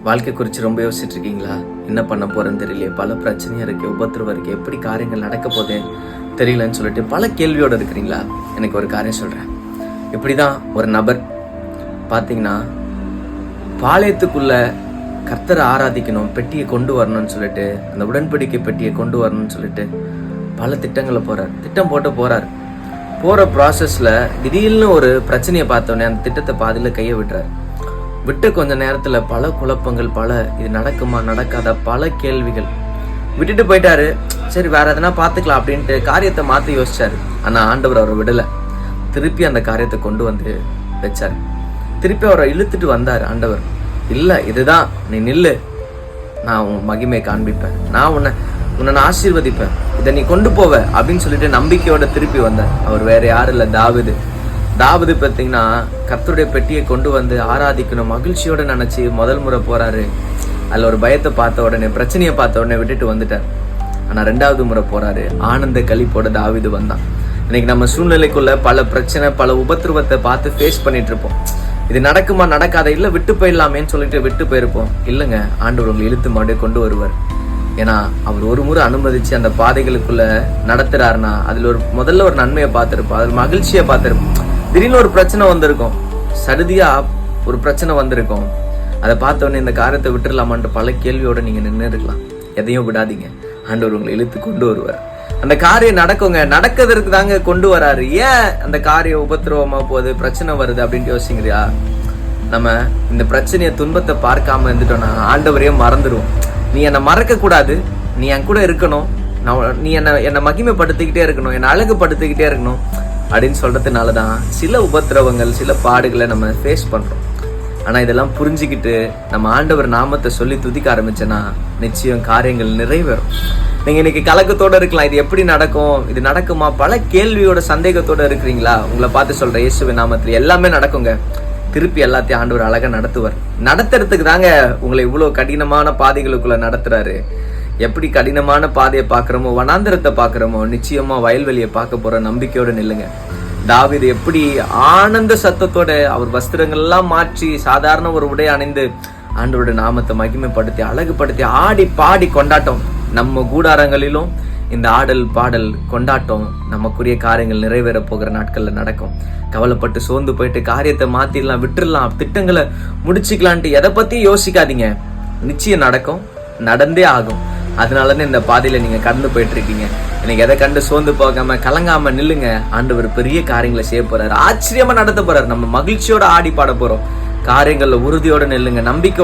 வாழ்க்கை குறித்து ரொம்ப யோசிச்சுட்டு இருக்கீங்களா? என்ன பண்ண போறேன்னு தெரியலையே, பல பிரச்சனையா இருக்கு, உபத்திரவம் இருக்கு, எப்படி காரியங்கள் நடக்க போதே தெரியலன்னு சொல்லிட்டு பல கேள்வியோடு இருக்கிறீங்களா? எனக்கு ஒரு காரியம் சொல்றேன். இப்படிதான் ஒரு நபர் பார்த்தீங்கன்னா பாளையத்துக்குள்ள கர்த்தரை ஆராதிக்கணும், பெட்டியை கொண்டு வரணும்னு சொல்லிட்டு, அந்த உடன்படிக்கை பெட்டியை கொண்டு வரணும்னு சொல்லிட்டு பல திட்டங்களை போறார். திட்டம் போட்டு போறார். போற ப்ராசஸ்ல திடீர்னு ஒரு பிரச்சனையை பார்த்தோன்னே அந்த திட்டத்தை பாதியில கையை விட்டுறாரு. விட்டு கொஞ்ச நேரத்துல பல குழப்பங்கள், பல இது நடக்குமா நடக்காத பல கேள்விகள். விட்டுட்டு போயிட்டாரு. சரி வேற எதனா பார்த்துக்கலாம் அப்படின்ட்டு காரியத்தை மாத்தி யோசிச்சாரு. ஆனா ஆண்டவர் அவரை விடல. திருப்பி அந்த காரியத்தை கொண்டு வந்து வச்சாரு. திருப்பி அவரை இழுத்துட்டு வந்தாரு ஆண்டவர். இல்ல இதுதான், நீ நில்லு, நான் உன் மகிமையை காண்பிப்பேன், நான் உன்னை நான் ஆசீர்வதிப்பேன், இதை நீ கொண்டு போவ அப்படின்னு சொல்லிட்டு நம்பிக்கையோட திருப்பி வந்தார். அவர் வேற யாரும் இல்ல, தாவீது. தாவீது பார்த்தீங்கன்னா கர்த்தருடைய பெட்டியை கொண்டு வந்து ஆராதிக்கணும் மகிழ்ச்சியோட நினைச்சு முதல் முறை போறாரு. அதுல ஒரு பயத்தை பார்த்த உடனே, பிரச்சனையை பார்த்த உடனே விட்டுட்டு வந்துட்டார். ஆனா ரெண்டாவது முறை போறாரு, ஆனந்த களிப்போட தாவீது வந்தான். இன்னைக்கு நம்ம சூழ்நிலைக்குள்ள பல பிரச்சனை, பல உபத்திரவத்தை பார்த்து ஃபேஸ் பண்ணிட்டு இருப்போம். இது நடக்குமா நடக்காத, இல்ல விட்டு போயிடலாமேன்னு சொல்லிட்டு விட்டு போயிருப்போம். இல்லைங்க, ஆண்டவர் உங்களை இழுத்து மறுபடியும் கொண்டு வருவார். ஏன்னா அவர் ஒரு முறை அனுமதிச்சு அந்த பாதைகளுக்குள்ள நடத்துறாருன்னா அதுல முதல்ல ஒரு நன்மையை பார்த்திருப்போம், அதுல மகிழ்ச்சியை பார்த்திருப்போம். திடீர்னு ஒரு பிரச்சனை வந்திருக்கும், சடுதியா ஒரு பிரச்சனை வந்திருக்கும். அதை பார்த்த உடனே இந்த காரியத்தை விட்டுடலாமான்ட்டு பல கேள்வியோட நீங்க நின்று இருக்கலாம். எதையும் விடாதீங்க, ஆண்டவர் உங்களை இழுத்து கொண்டு வருவார். அந்த காரியம் நடக்குங்க, நடக்கிறதுக்கு தாங்க கொண்டு வராரு. ஏன் அந்த காரியம் உபத்திரவமா போகுது, பிரச்சனை வருது அப்படின்ட்டு யோசிக்கிறியா? நம்ம இந்த பிரச்சனையை, துன்பத்தை பார்க்காம இருந்துட்டோம்னா ஆண்டவரையே மறந்துடுவோம். நீ என்னை மறக்க கூடாது, நீ என் கூட இருக்கணும், நீ என்னை மகிமைப்படுத்திக்கிட்டே இருக்கணும், என்னை அழகுப்படுத்திக்கிட்டே இருக்கணும் அப்படின்னு சொல்றதுனாலதான் சில உபத்திரவங்கள், சில பாடுகளை நம்ம ஃபேஸ் பண்றோம். ஆனா இதெல்லாம் புரிஞ்சுக்கிட்டு நம்ம ஆண்டவர் நாமத்தை சொல்லி துதிக்க ஆரம்பிச்சேன்னா நிச்சயம் காரியங்கள் நிறைவேறும். நீங்க இன்னைக்கு கலக்கத்தோட இருக்கலாம், இது எப்படி நடக்கும், இது நடக்குமா, பல கேள்வியோட சந்தேகத்தோட இருக்கிறீங்களா? உங்களை பார்த்து சொல்ற இயேசுவின் நாமத்தில் எல்லாமே நடக்குங்க. திருப்பி எல்லாத்தையும் ஆண்டவர் அழகா நடத்துவார். நடத்துறதுக்கு தாங்க உங்களை இவ்வளவு கடினமான பாதைகளுக்குள்ள நடத்துறாரு. எப்படி கடினமான பாதையை பாக்குறோமோ, வனாந்திரத்தை பாக்குறோமோ, நிச்சயமா வயல்வெளியை பார்க்க போற நம்பிக்கையோட நில்லுங்க. தாவீது எப்படி ஆனந்த சத்தத்தோட அவர் வஸ்திரங்கள் எல்லாம் மாற்றி சாதாரண ஒரு உடை அணிந்து ஆண்டவருடைய நாமத்தை மகிமைப்படுத்தி அழகுபடுத்தி ஆடி பாடி கொண்டாட்டம். நம்ம கூடாரங்களிலும் இந்த ஆடல் பாடல் கொண்டாட்டம் நமக்குரிய காரியங்கள் நிறைவேற போகிற நாட்கள்ல நடக்கும். கவலைப்பட்டு சோர்ந்து போயிட்டு காரியத்தை மாத்திடலாம், விட்டுடலாம், திட்டங்களை முடிச்சுக்கலான்ட்டு எதை பத்தியும் யோசிக்காதீங்க. நிச்சயம் நடக்கும், நடந்தே ஆகும். அதனாலதான் இந்த பாதையில நீங்க கடந்து போயிட்டு இருக்கீங்க. இன்னைக்கு எதை கண்டு சோர்ந்து போகாம கலங்காம நில்லுங்க. ஆண்டவர் பெரிய காரியங்களை செய்ய போறாரு, ஆச்சரியமா நடத்த போறாரு. நம்ம மகிழ்ச்சியோட ஆடி பாட போறோம். காரியங்கள்ல உறுதியோட நில்லுங்க, நம்பிக்கையோட